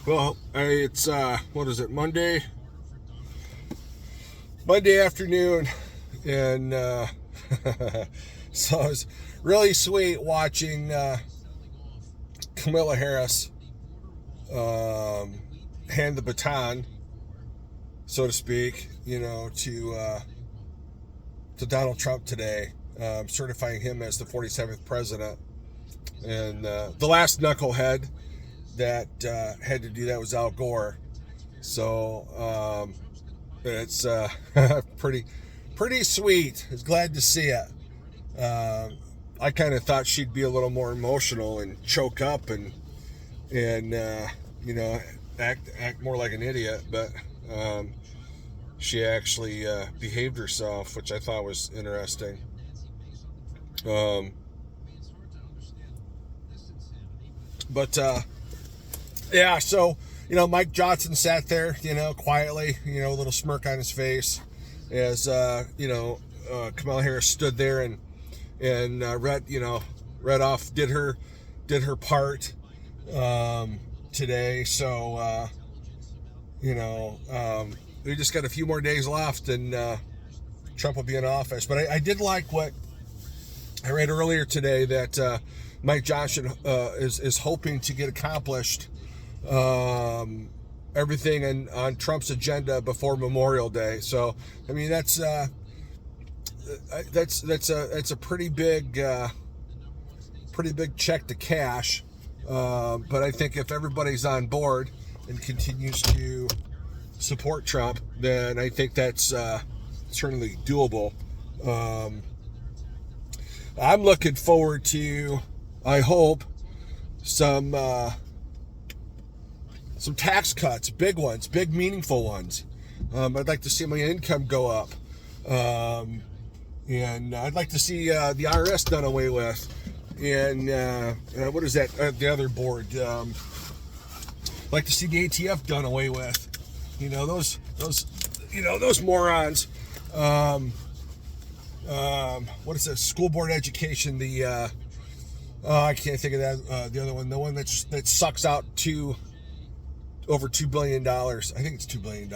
Well, it's what is it? Monday afternoon, and so it's really sweet watching Kamala Harris hand the baton, so to speak, to Donald Trump today, certifying him as the 47th president. And the last knucklehead that had to do that was Al Gore. So it's pretty sweet. I was glad to see it. I kind of thought she'd be a little more emotional and choke up and act more like an idiot, but she actually behaved herself, which I thought was interesting. Yeah, so, Mike Johnson sat there, quietly, a little smirk on his face as, Kamala Harris stood there and read off, did her part, today. So, we just got a few more days left and, Trump will be in office. But I did like what I read earlier today that, Mike Johnson is hoping to get accomplished everything on Trump's agenda before Memorial Day. So I mean that's a pretty big check to cash. But I think if everybody's on board and continues to support Trump, then I think that's certainly doable. I'm looking forward to, I hope, some tax cuts, big ones, big meaningful ones. I'd like to see my income go up, and I'd like to see the IRS done away with, and what is that? The other board. I'd like to see the ATF done away with. Those morons. What is it? School board education. The I can't think of that. The other one, the one that sucks out over $2 billion. I think it's $2 billion.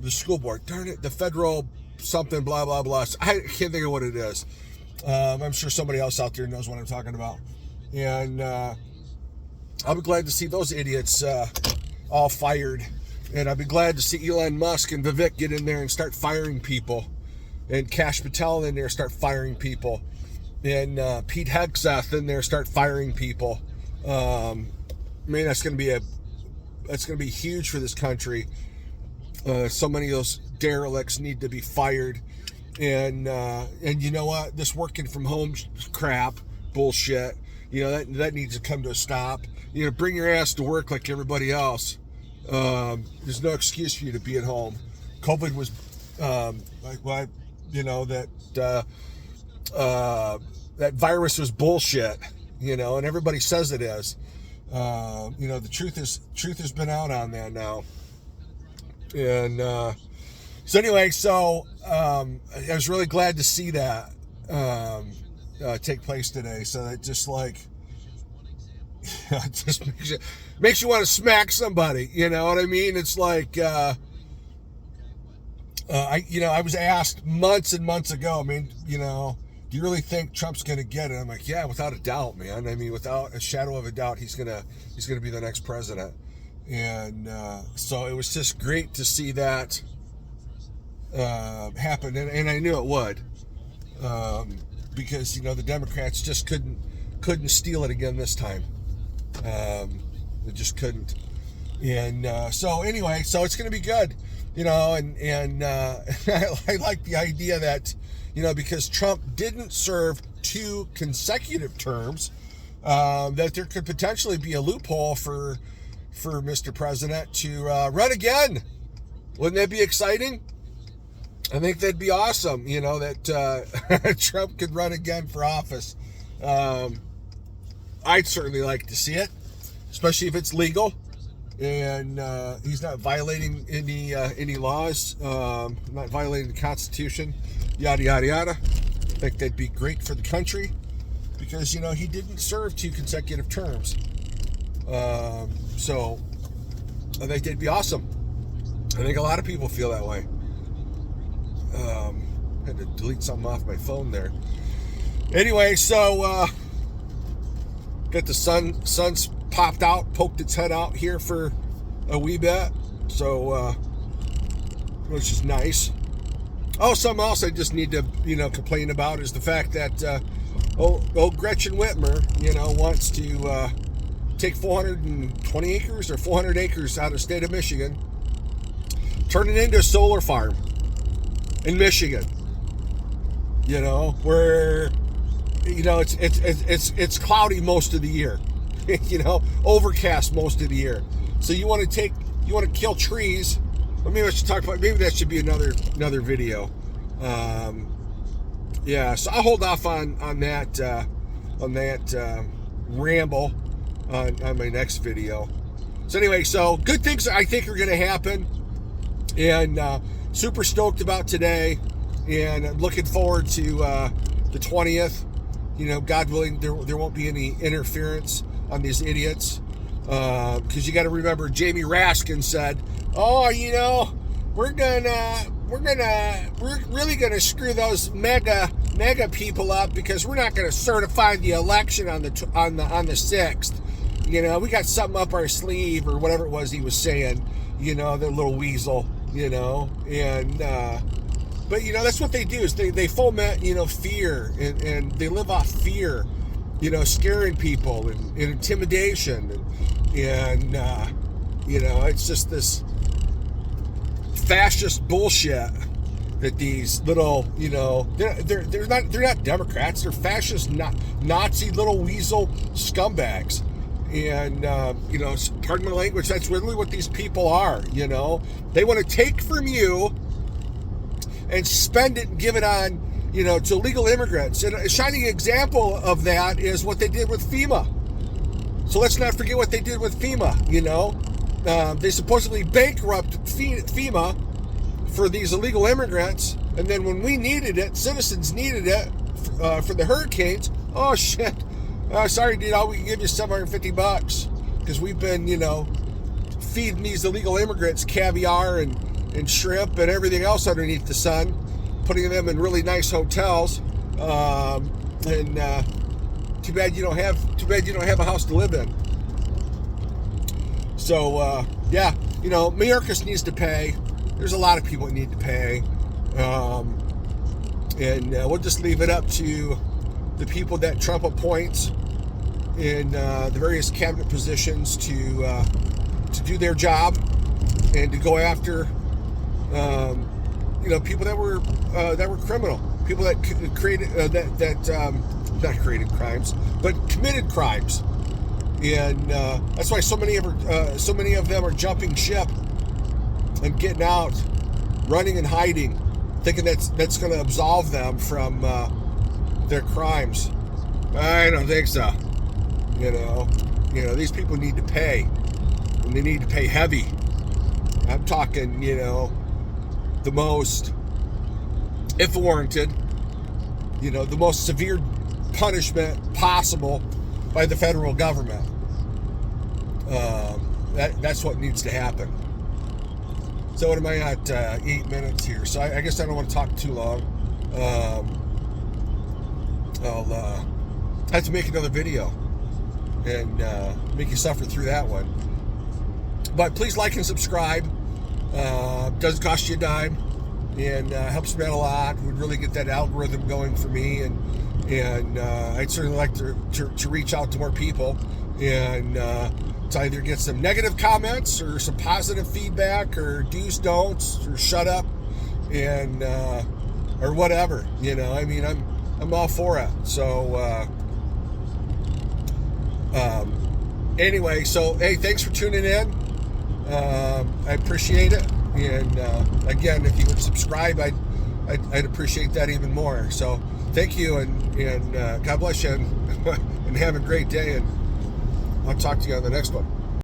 The school board, darn it, the federal something, blah, blah, blah. I can't think of what it is. I'm sure somebody else out there knows what I'm talking about. And I'll be glad to see those idiots all fired. And I'll be glad to see Elon Musk and Vivek get in there and start firing people. And Kash Patel in there start firing people. And Pete Hegseth in there start firing people. That's going to be huge for this country. So many of those derelicts need to be fired, and you know what? This working from home crap bullshit. That needs to come to a stop. Bring your ass to work like everybody else. There's no excuse for you to be at home. COVID was that virus was bullshit. And everybody says it is. The truth has been out on that now. And so anyway, I was really glad to see that take place today. So that just just makes you want to smack somebody. You know what I mean? It's like I was asked months and months ago. Do you really think Trump's going to get it? I'm like, yeah, without a doubt, man. Without a shadow of a doubt, he's gonna be the next president. And so it was just great to see that happen, and I knew it would, because the Democrats just couldn't steal it again this time. They just couldn't. And so anyway, so it's going to be good, and I like the idea that. Because Trump didn't serve 2 consecutive terms, that there could potentially be a loophole for Mr. President to run again. Wouldn't that be exciting? I think that'd be awesome, that Trump could run again for office. I'd certainly like to see it, especially if it's legal and he's not violating any laws, not violating the Constitution. Yada, yada, yada. I think that'd be great for the country because, he didn't serve 2 consecutive terms. So I think they'd be awesome. I think a lot of people feel that way. Had to delete something off my phone there. Anyway, so got the sun's popped out, poked its head out here for a wee bit. So which is nice. Oh, something else I just need to, complain about is the fact that old Gretchen Whitmer, wants to take 420 acres or 400 acres out of the state of Michigan, turn it into a solar farm in Michigan. Where it's cloudy most of the year, overcast most of the year. So you want to kill trees. Well, maybe I should talk about. Maybe that should be another video. So I'll hold off on that ramble on my next video. So anyway, so good things I think are going to happen, and super stoked about today, and I'm looking forward to the 20th. God willing, there won't be any interference on these idiots, because you got to remember Jamie Raskin said, "Oh, we're really gonna screw those mega people up because we're not gonna certify the election on the 6th. We got something up our sleeve," or whatever it was he was saying. The little weasel. And but that's what they do, is they foment fear, and they live off fear, scaring people and intimidation, and it's just this fascist bullshit that these little, they're not Democrats, they're fascist, Nazi little weasel scumbags. And pardon my language, that's really what these people are. They want to take from you and spend it and give it on, to illegal immigrants. And a shining example of that is what they did with FEMA. So let's not forget what they did with FEMA. They supposedly bankrupt FEMA for these illegal immigrants, and then when we needed it, citizens needed it for the hurricanes. Oh shit! Sorry, dude. We can give you $750 because we've been, feeding these illegal immigrants caviar and shrimp and everything else underneath the sun, putting them in really nice hotels. And too bad you don't have a house to live in. So Mayorkas needs to pay. There's a lot of people that need to pay, and we'll just leave it up to the people that Trump appoints in the various cabinet positions to do their job and to go after people that were criminal, people that created not created crimes but committed crimes. And that's why so many of them are jumping ship and getting out, running and hiding, thinking that's going to absolve them from their crimes. I don't think so. These people need to pay, and they need to pay heavy. I'm talking, the most, if warranted, the most severe punishment possible by the federal government. That's what needs to happen. So what am I at? 8 minutes here. So I guess I don't want to talk too long. I'll have to make another video and make you suffer through that one. But please like and subscribe. Doesn't cost you a dime, and helps me out a lot. Would really get that algorithm going for me, and I'd certainly like to reach out to more people, and to either get some negative comments or some positive feedback, or do's, don'ts, or shut up, and or whatever. I'm all for it. So anyway, so hey, thanks for tuning in. I appreciate it, and again, if you would subscribe, I'd appreciate that even more. So thank you, and God bless you, and have a great day, and I'll talk to you on the next one.